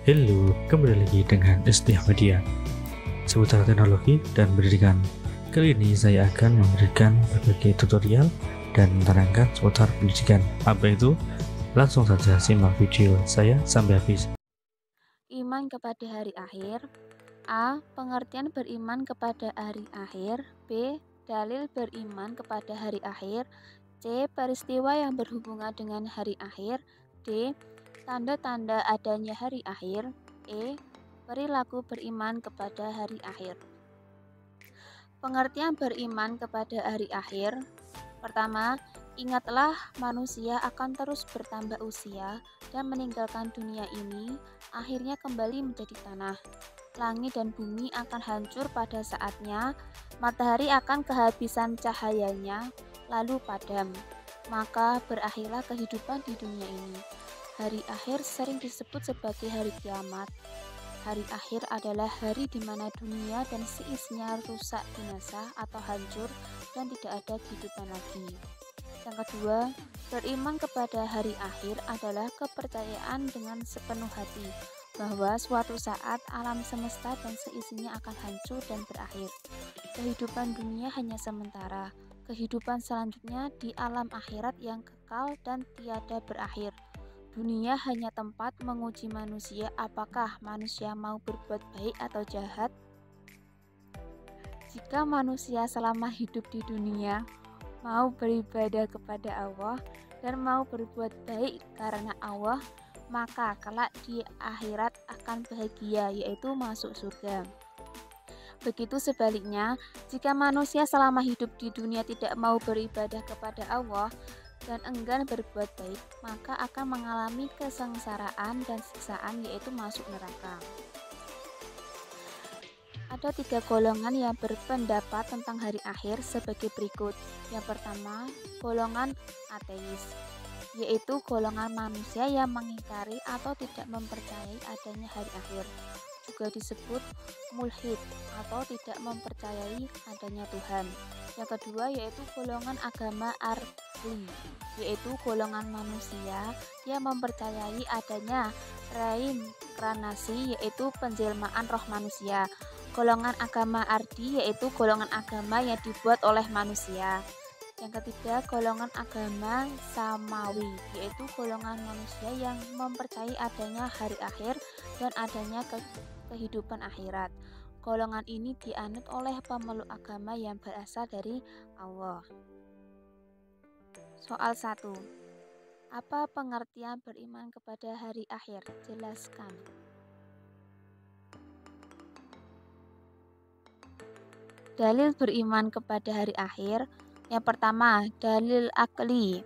Halo, kembali lagi dengan ST Ahmadiyah seputar teknologi dan pendidikan. Kali ini saya akan memberikan berbagai tutorial dan menerangkan seputar pendidikan. Apa itu? Langsung saja simak video saya sampai habis. Iman kepada hari akhir. A. Pengertian beriman kepada hari akhir. B. Dalil beriman kepada hari akhir. C. Peristiwa yang berhubungan dengan hari akhir. D. Tanda-tanda adanya hari akhir. E. Perilaku beriman kepada hari akhir. Pengertian beriman kepada hari akhir. Pertama, ingatlah manusia akan terus bertambah usia dan meninggalkan dunia ini, akhirnya kembali menjadi tanah. Langit dan bumi akan hancur pada saatnya, matahari akan kehabisan cahayanya, lalu padam. Maka berakhirlah kehidupan di dunia ini. Hari akhir sering disebut sebagai hari kiamat. Hari akhir adalah hari di mana dunia dan seisinya rusak, binasa, atau hancur dan tidak ada kehidupan lagi. Yang kedua, beriman kepada hari akhir adalah kepercayaan dengan sepenuh hati bahwa suatu saat alam semesta dan seisinya akan hancur dan berakhir. Kehidupan dunia hanya sementara. Kehidupan selanjutnya di alam akhirat yang kekal dan tiada berakhir. Dunia hanya tempat menguji manusia apakah manusia mau berbuat baik atau jahat. Jika manusia selama hidup di dunia mau beribadah kepada Allah dan mau berbuat baik karena Allah, maka kelak di akhirat akan bahagia, yaitu masuk surga. Begitu sebaliknya, jika manusia selama hidup di dunia tidak mau beribadah kepada Allah dan enggan berbuat baik, maka akan mengalami kesengsaraan dan siksaan, yaitu masuk neraka. Ada 3 golongan yang berpendapat tentang hari akhir sebagai berikut. Yang pertama, golongan ateis, yaitu golongan manusia yang mengingkari atau tidak mempercayai adanya hari akhir. Juga disebut mulhid atau tidak mempercayai adanya Tuhan. Yang kedua yaitu golongan agama arli, yaitu golongan manusia yang mempercayai adanya reinkarnasi, yaitu penjelmaan roh manusia. Golongan agama ardi yaitu golongan agama yang dibuat oleh manusia. Yang ketiga, golongan agama samawi, yaitu golongan manusia yang mempercayai adanya hari akhir dan adanya kehidupan akhirat. Golongan ini dianut oleh pemeluk agama yang berasal dari Allah. Soal 1. Apa pengertian beriman kepada hari akhir? Jelaskan. Dalil beriman kepada hari akhir. Yang pertama, dalil akli.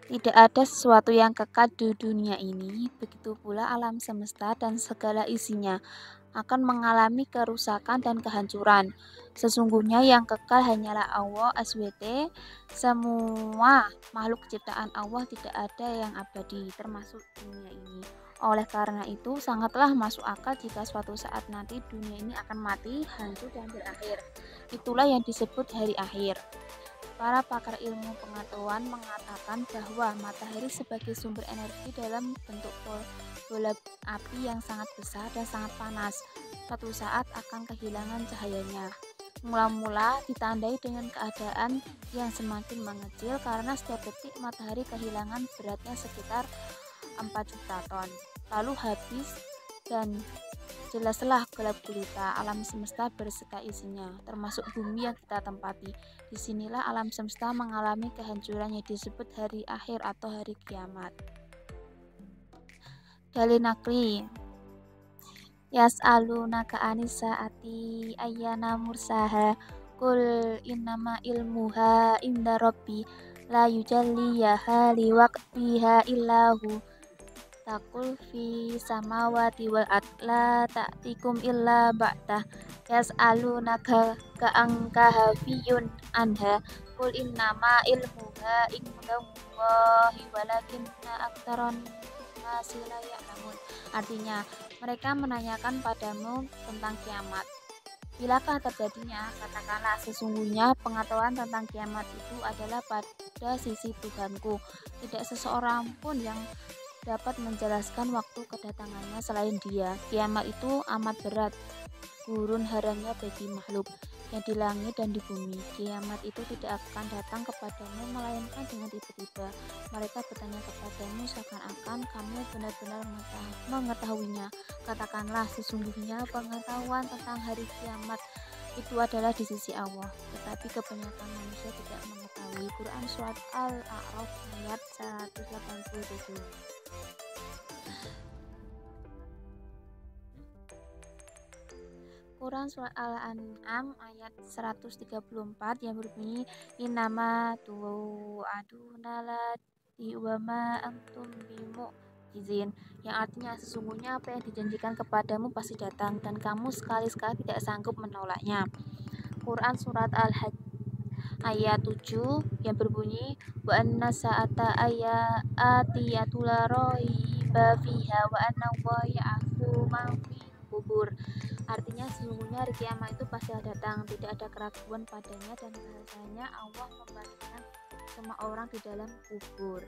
Tidak ada sesuatu yang kekal di dunia ini, begitu pula alam semesta dan segala isinya akan mengalami kerusakan dan kehancuran. Sesungguhnya yang kekal hanyalah Allah SWT. Semua makhluk ciptaan Allah tidak ada yang abadi, termasuk dunia ini. Oleh karena itu, sangatlah masuk akal jika suatu saat nanti dunia ini akan mati, hancur, dan berakhir. Itulah yang disebut hari akhir. Para pakar ilmu pengetahuan mengatakan bahwa matahari sebagai sumber energi dalam bentuk bola api yang sangat besar dan sangat panas, suatu saat akan kehilangan cahayanya. Mula-mula ditandai dengan keadaan yang semakin mengecil karena setiap detik matahari kehilangan beratnya sekitar 4 juta ton. Lalu habis dan jelaslah gelap gulita, alam semesta berserta isinya, termasuk bumi yang kita tempati. Disinilah alam semesta mengalami kehancuran yang disebut hari akhir atau hari kiamat. Dalil nakli. Yas'alunaka anis saati ayyana mursaha qul innama ilmuha inda rabbi la yujalliyaha liwaqtiha illahu takul fi samawati wal ard la ta'tikum illa ba'tah yas'alunaka ka'anka hafiyun anha qul innama ilmuha indallahi walakinna aktaron nasi la ya'lamun. Artinya, mereka menanyakan padamu tentang kiamat. Bilakah terjadinya? Katakanlah, sesungguhnya pengetahuan tentang kiamat itu adalah pada sisi Tuhanku. Tidak seseorang pun yang dapat menjelaskan waktu kedatangannya selain Dia. Kiamat itu amat berat, gurun haranya bagi makhluk yang di langit dan di bumi. Kiamat itu tidak akan datang kepadamu melainkan dengan tiba-tiba. Mereka bertanya kepadamu seakan-akan kamu benar-benar mengetahuinya. Katakanlah, sesungguhnya pengetahuan tentang hari kiamat itu adalah di sisi Allah, tetapi kebanyakan manusia tidak mengetahui. Quran Surat Al-A'raf ayat 187. Quran Surat Al-An'am ayat 134 yang berbunyi innama tu'aduna lati wa ma antum bimu'jizin, yang artinya sesungguhnya apa yang dijanjikan kepadamu pasti datang dan kamu sekali-sekali tidak sanggup menolaknya. Quran Surat Al-Hajj ayat 7 yang berbunyi wa anna sa'ata atiyatu la raiba fiha wa anna wa ya'fu man fi kubur. Artinya sesungguhnya hari kiamat itu pasti datang, tidak ada keraguan padanya, dan bahasanya Allah membalikkan semua orang di dalam kubur.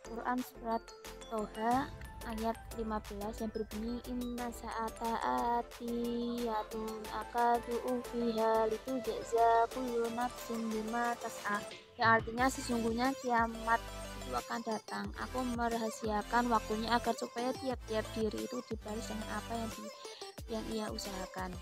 Quran Surat Toha ayat 15 yang berbunyi inna sa'ata atiyatun akadu fiha litujza kullu nafsin bima tas'a, yang artinya sesungguhnya kiamat itu akan datang. Aku merahasiakan waktunya agar supaya tiap-tiap diri itu dibalas dengan apa yang ia usahakan.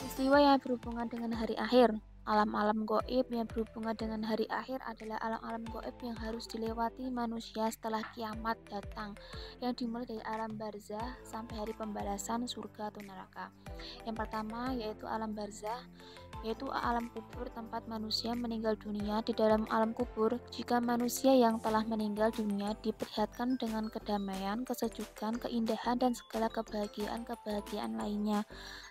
Peristiwa yang berhubungan dengan hari akhir. Alam-alam gaib yang berhubungan dengan hari akhir adalah alam-alam gaib yang harus dilewati manusia setelah kiamat datang, yang dimulai dari alam barzah sampai hari pembalasan surga atau neraka. Yang pertama yaitu alam barzah, yaitu alam kubur, tempat manusia meninggal dunia. Di dalam alam kubur, jika manusia yang telah meninggal dunia diperlihatkan dengan kedamaian, kesejukan, keindahan, dan segala kebahagiaan lainnya,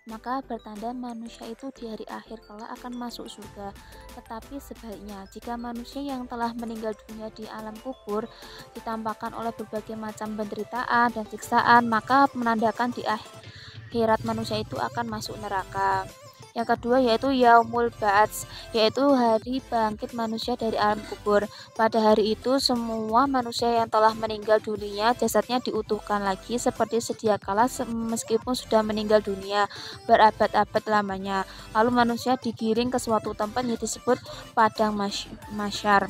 maka bertanda manusia itu di hari akhir kelak akan masuk surga. Tetapi sebaliknya, jika manusia yang telah meninggal dunia di alam kubur ditampakkan oleh berbagai macam penderitaan dan siksaan, maka menandakan di akhirat manusia itu akan masuk neraka. Yang kedua yaitu Yaumul Ba'ats, yaitu hari bangkit manusia dari alam kubur. Pada hari itu semua manusia yang telah meninggal dunia jasadnya diutuhkan lagi seperti sedia kala meskipun sudah meninggal dunia berabad-abad lamanya. Lalu manusia digiring ke suatu tempat yang disebut padang mahsyar.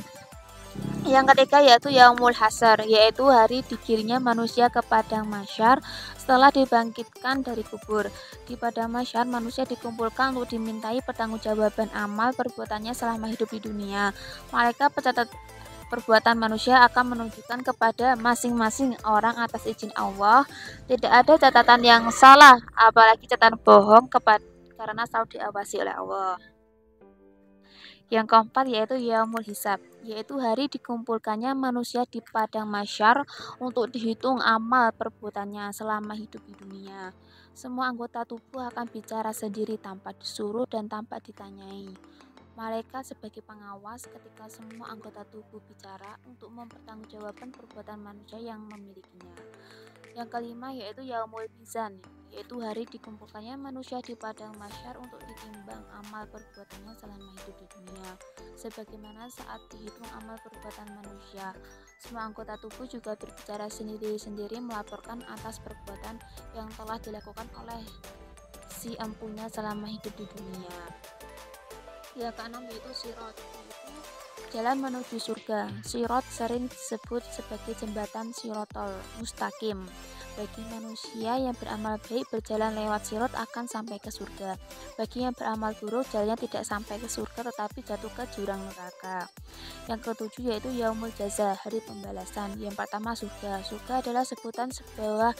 Yang ketiga yaitu Yaumul Hasyr, yaitu hari digiringnya manusia ke padang mahsyar setelah dibangkitkan dari kubur. Di padang mahsyar manusia dikumpulkan untuk dimintai pertanggungjawaban amal perbuatannya selama hidup di dunia. Malaikat pencatat perbuatan manusia akan menunjukkan kepada masing-masing orang atas izin Allah. Tidak ada catatan yang salah, apalagi catatan bohong karena selalu diawasi oleh Allah. Yang keempat yaitu Yaumul Hisab, yaitu hari dikumpulkannya manusia di padang mahsyar untuk dihitung amal perbuatannya selama hidup di dunia. Semua anggota tubuh akan bicara sendiri tanpa disuruh dan tanpa ditanyai. Malaikat sebagai pengawas ketika semua anggota tubuh bicara untuk mempertanggungjawabkan perbuatan manusia yang memilikinya. Yang kelima yaitu Yaumul Mizan, yaitu hari dikumpulkannya manusia di padang mahsyar untuk ditimbang amal perbuatannya selama hidup di dunia. Sebagaimana saat dihitung amal perbuatan manusia, semua anggota tubuh juga berbicara sendiri-sendiri melaporkan atas perbuatan yang telah dilakukan oleh si empunya selama hidup di dunia. Yang keenam yaitu Sirat, yaitu jalan menuju surga. Sirat sering disebut sebagai jembatan Sirotol Mustaqim. Bagi manusia yang beramal baik, berjalan lewat Sirat akan sampai ke surga. Bagi yang beramal buruk, jalannya tidak sampai ke surga tetapi jatuh ke jurang neraka. Yang ketujuh yaitu Yaumul Jaza, hari pembalasan. Yang pertama surga. Surga adalah sebutan sebuah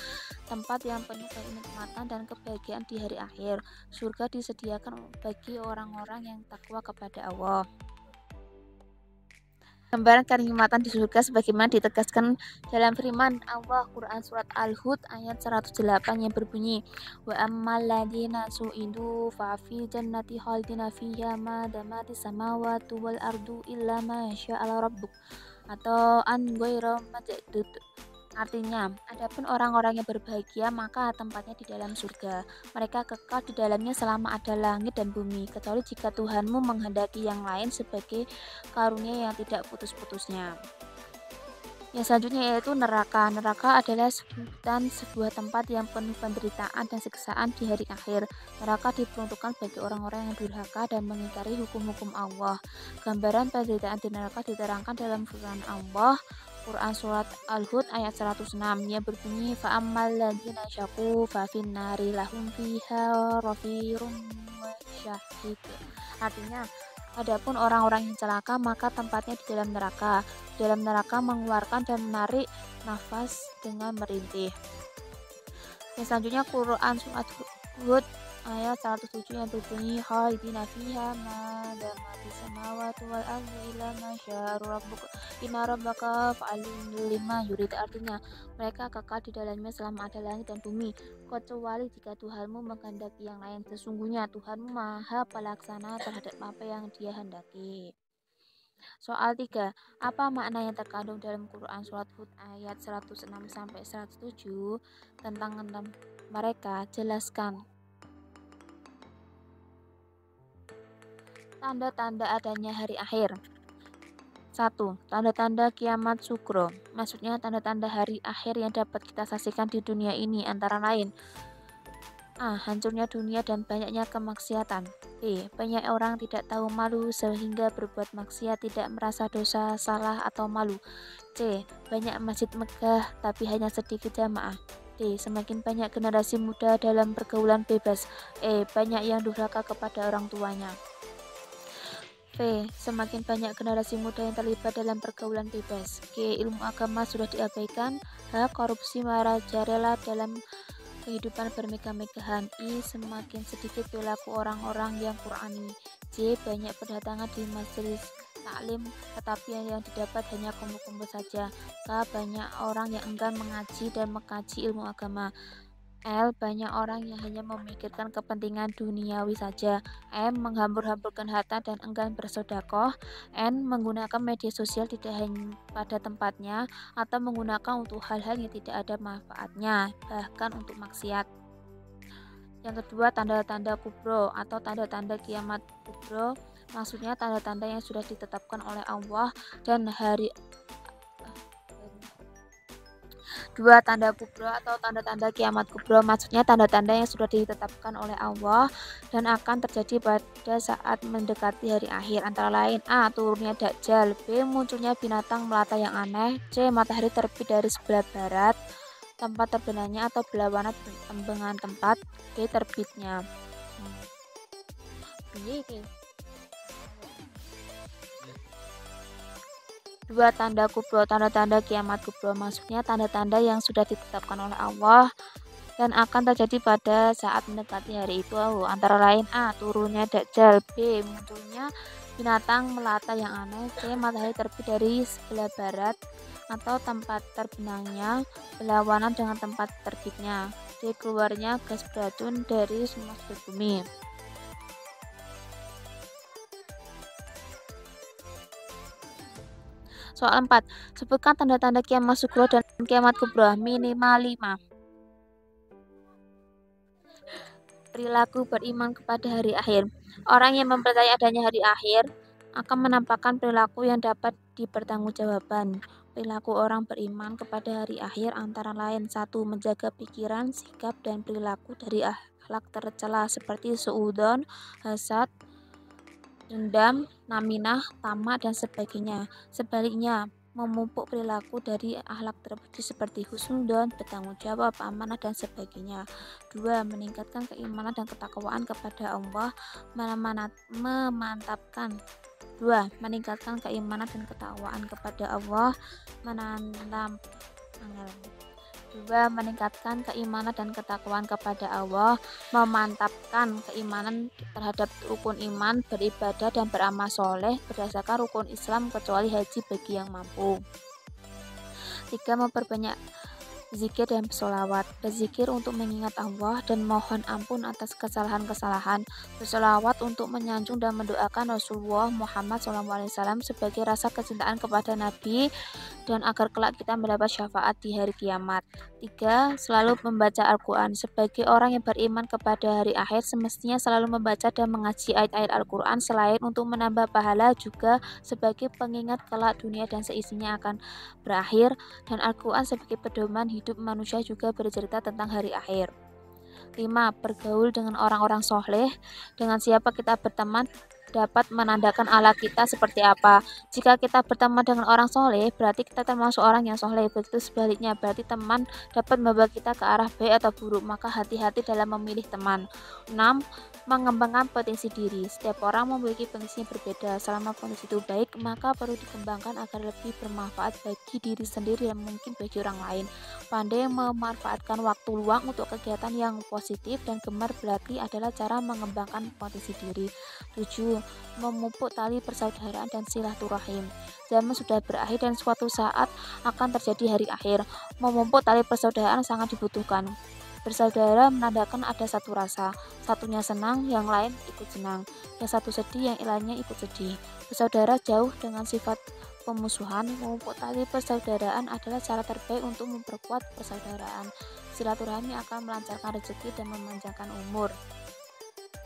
tempat yang penuh kenikmatan dan kebahagiaan di hari akhir. Surga disediakan bagi orang-orang yang takwa kepada Allah. Gambaran kenikmatan di surga sebagaimana ditegaskan dalam firman Allah Quran Surat Al-Hud ayat 108 yang berbunyi wa ammal ladzina su'idu fa fi jannati khalidina fiha ma damati samawati wal ardu illa ma syaa rabbuk atau an ghairu majdud. Artinya, adapun orang-orang yang berbahagia maka tempatnya di dalam surga. Mereka kekal di dalamnya selama ada langit dan bumi, kecuali jika Tuhanmu menghendaki yang lain sebagai karunia yang tidak putus-putusnya. Yang selanjutnya yaitu neraka. Neraka adalah sebutan sebuah tempat yang penuh penderitaan dan siksaan di hari akhir. Neraka diperuntukkan bagi orang-orang yang durhaka dan mengingkari hukum-hukum Allah. Gambaran penderitaan di neraka diterangkan dalam firman Allah, Quran Surat Al-Hud ayat 106 yang berbunyi fa'ammal ladzina syaqu fa finnari lahum fiha rafirun wa syahid. Artinya, adapun orang-orang yang celaka maka tempatnya di dalam neraka. Di dalam neraka mengeluarkan dan menarik nafas dengan merintih. Yang selanjutnya Quran Surat Hud ayat 107 yang berbunyi khalidina fiha ma damatis samawati wal ardu illa ma syaa rabbuka inna rabbaka fa'alun lima yurid. Artinya, mereka kekal di dalamnya selama ada langit dan bumi, kecuali jika Tuhanmu menghendaki yang lain. Sesungguhnya Tuhanmu maha pelaksana terhadap apa yang dia hendaki. Soal 3. Apa makna yang terkandung dalam Quran Surat Hud ayat 106-107 tentang mereka? Jelaskan. Tanda-tanda adanya hari akhir. 1. Tanda-tanda kiamat sukro. Maksudnya tanda-tanda hari akhir yang dapat kita saksikan di dunia ini antara lain: A. Hancurnya dunia dan banyaknya kemaksiatan. B. Banyak orang tidak tahu malu sehingga berbuat maksiat tidak merasa dosa, salah, atau malu. C. Banyak masjid megah tapi hanya sedikit jamaah. D. Semakin banyak generasi muda dalam pergaulan bebas. E. Banyak yang durhaka kepada orang tuanya. V. Semakin banyak generasi muda yang terlibat dalam pergaulan bebas. G. Ilmu agama sudah diabaikan. H. Korupsi merajalela dalam kehidupan bermegah-megahan. I. Semakin sedikit perilaku orang-orang yang Qur'ani. J. Banyak berdatangan di majelis taklim tetapi yang didapat hanya kumpul-kumpul saja. K. Banyak orang yang enggan mengaji dan mengkaji ilmu agama. L. Banyak orang yang hanya memikirkan kepentingan duniawi saja. M. Menghambur-hamburkan harta dan enggan bersedekah. N. Menggunakan media sosial tidak hanya pada tempatnya atau menggunakan untuk hal-hal yang tidak ada manfaatnya, bahkan untuk maksiat. Yang kedua, tanda-tanda kubro atau tanda-tanda kiamat kubro. Maksudnya tanda-tanda yang sudah ditetapkan oleh Allah dan hari. 2. Tanda kubro atau tanda-tanda kiamat kubro. Maksudnya tanda-tanda yang sudah ditetapkan oleh Allah dan akan terjadi pada saat mendekati hari akhir, antara lain: A. Turunnya Dajjal. B. Munculnya binatang melata yang aneh. C. Matahari terbit dari sebelah barat, tempat terbenamnya atau berlawanan dengan tempat terbitnya. B. 2. Tanda kubro, tanda-tanda kiamat kubro. Maksudnya tanda-tanda yang sudah ditetapkan oleh Allah dan akan terjadi pada saat mendekati hari itu, antara lain: A. Turunnya Dajjal. B. Munculnya binatang melata yang aneh. C. Matahari terbit dari sebelah barat atau tempat terbenamnya berlawanan dengan tempat terbitnya. D. Keluarnya gas beracun dari semua sudut bumi. Soal 4. Sebutkan tanda-tanda kiamat sugro dan kiamat kubro, minimal 5. Perilaku beriman kepada hari akhir. Orang yang mempercayai adanya hari akhir akan menampakkan perilaku yang dapat dipertanggungjawabkan. Perilaku orang beriman kepada hari akhir antara lain: 1. Menjaga pikiran, sikap, dan perilaku dari akhlak tercela seperti suudzon, hasad, dendam, naminah, tamak, dan sebagainya. Sebaliknya, memupuk perilaku dari akhlak terpuji seperti husnudzon, bertanggung jawab, amanah, dan sebagainya. 2. Meningkatkan keimanan dan ketakwaan kepada Allah, memantapkan. 2. Meningkatkan keimanan dan ketakwaan kepada Allah, meningkatkan keimanan dan ketakwaan kepada Allah, memantapkan keimanan terhadap rukun iman, beribadah dan beramal soleh berdasarkan rukun Islam kecuali haji bagi yang mampu. 3. Memperbanyak zikir dan bersolawat. Berzikir untuk mengingat Allah dan mohon ampun atas kesalahan-kesalahan. Bersolawat untuk menyanjung dan mendoakan Rasulullah Muhammad SAW sebagai rasa kecintaan kepada Nabi dan agar kelak kita mendapat syafaat di hari kiamat. 3. Selalu membaca Al-Quran. Sebagai orang yang beriman kepada hari akhir, semestinya selalu membaca dan mengaji ayat-ayat Al-Quran selain untuk menambah pahala juga sebagai pengingat kelak dunia dan seisinya akan berakhir, dan Al-Quran sebagai pedoman hidup manusia juga bercerita tentang hari akhir. 5. Bergaul dengan orang-orang soleh. Dengan siapa kita berteman dapat menandakan akhlak kita seperti apa. Jika kita berteman dengan orang soleh, berarti kita termasuk orang yang soleh. Begitu sebaliknya, berarti teman dapat membawa kita ke arah baik atau buruk. Maka hati-hati dalam memilih teman. 6. Mengembangkan potensi diri. Setiap orang memiliki potensi yang berbeda. Selama potensi itu baik, maka perlu dikembangkan agar lebih bermanfaat bagi diri sendiri dan mungkin bagi orang lain. Pandai memanfaatkan waktu luang untuk kegiatan yang positif dan gemar berlatih adalah cara mengembangkan potensi diri. 7. Memupuk tali persaudaraan dan silaturahim. Zaman sudah berakhir dan suatu saat akan terjadi hari akhir. Memupuk tali persaudaraan sangat dibutuhkan. Bersaudara menandakan ada satu rasa, satunya senang, yang lain ikut senang, yang satu sedih, yang lainnya ikut sedih. Bersaudara jauh dengan sifat pemusuhan. Memupuk tali persaudaraan adalah cara terbaik untuk memperkuat persaudaraan. Silaturahmi akan melancarkan rezeki dan memanjangkan umur.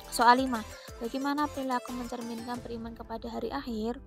Soal 5. Bagaimana perilaku mencerminkan beriman kepada hari akhir?